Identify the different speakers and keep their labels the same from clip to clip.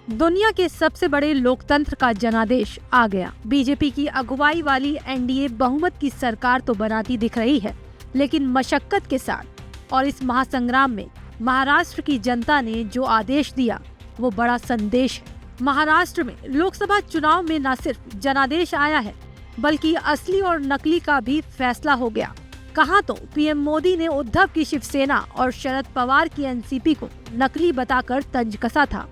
Speaker 1: दुनिया के सबसे बड़े लोकतंत्र का जनादेश आ गया। बीजेपी की अगुवाई वाली एनडीए बहुमत की सरकार तो बनाती दिख रही है, लेकिन मशक्कत के साथ। और इस महासंग्राम में महाराष्ट्र की जनता ने जो आदेश दिया वो बड़ा संदेश है। महाराष्ट्र में लोकसभा चुनाव में न सिर्फ जनादेश आया है, बल्कि असली और नकली का भी फैसला हो गया। कहा तो पीएम मोदी ने उद्धव की शिवसेना और शरद पवार की एनसीपी को नकली बताकर तंज कसा था,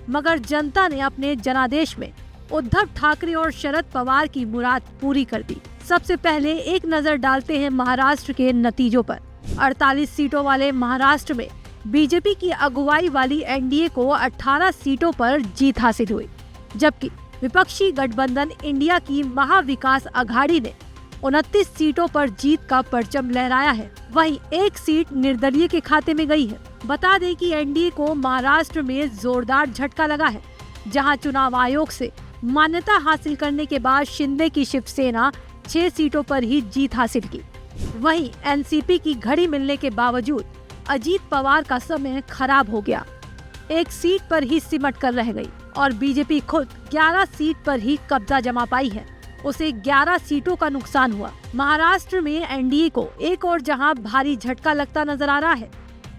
Speaker 1: मगर जनता ने अपने जनादेश में उद्धव ठाकरे और शरद पवार की मुराद पूरी कर दी। सबसे पहले एक नजर डालते हैं महाराष्ट्र के नतीजों पर। 48 सीटों वाले महाराष्ट्र में बीजेपी की अगुवाई वाली एनडीए को 18 सीटों पर जीत हासिल हुई, जबकि विपक्षी गठबंधन इंडिया की महाविकास अघाड़ी ने 29 सीटों पर जीत का परचम लहराया है। वहीं एक सीट निर्दलीय के खाते में गई है। बता दें कि एनडीए को महाराष्ट्र में जोरदार झटका लगा है, जहां चुनाव आयोग से मान्यता हासिल करने के बाद शिंदे की शिवसेना 6 सीटों पर ही जीत हासिल की। वहीं एनसीपी की घड़ी मिलने के बावजूद अजीत पवार का समय खराब हो गया, एक सीट पर ही सिमट कर रह गई और बीजेपी खुद 11 सीट पर ही कब्जा जमा पाई है। उसे 11 सीटों का नुकसान हुआ। महाराष्ट्र में एनडीए को एक और जहां भारी झटका लगता नजर आ रहा है,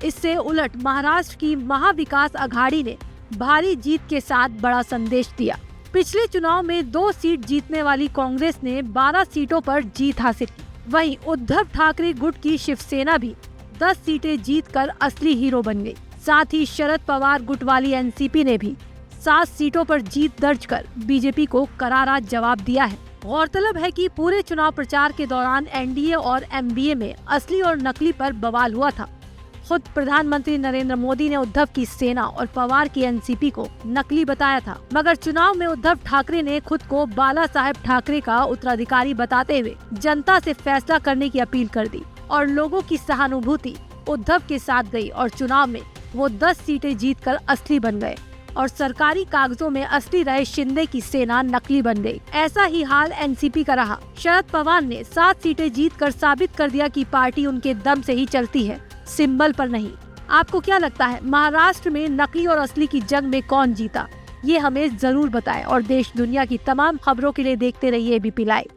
Speaker 1: इससे उलट महाराष्ट्र की महाविकास अघाड़ी ने भारी जीत के साथ बड़ा संदेश दिया। पिछले चुनाव में 2 सीट जीतने वाली कांग्रेस ने 12 सीटों पर जीत हासिल की। वहीं उद्धव ठाकरे गुट की शिवसेना भी 10 सीटें जीतकर असली हीरो बन गई। साथ ही शरद पवार गुट वाली एनसीपी ने भी 7 सीटों पर जीत दर्ज कर बीजेपी को करारा जवाब दिया है। गौरतलब है कि पूरे चुनाव प्रचार के दौरान एनडीए और एमबीए में असली और नकली पर बवाल हुआ था। खुद प्रधानमंत्री नरेंद्र मोदी ने उद्धव की सेना और पवार की एनसीपी को नकली बताया था, मगर चुनाव में उद्धव ठाकरे ने खुद को बाला साहेब ठाकरे का उत्तराधिकारी बताते हुए जनता से फैसला करने की अपील कर दी और लोगों की सहानुभूति उद्धव के साथ गई और चुनाव में वो 10 सीटें जीतकर असली बन गए और सरकारी कागजों में असली रहे शिंदे की सेना नकली बन गई। ऐसा ही हाल एनसीपी का रहा। शरद पवार ने 7 सीटें जीतकर साबित कर दिया कि पार्टी उनके दम से ही चलती है, सिंबल पर नहीं। आपको क्या लगता है, महाराष्ट्र में नकली और असली की जंग में कौन जीता? ये हमें जरूर बताएं और देश दुनिया की तमाम खबरों के लिए देखते रहिए एबीपी लाइव।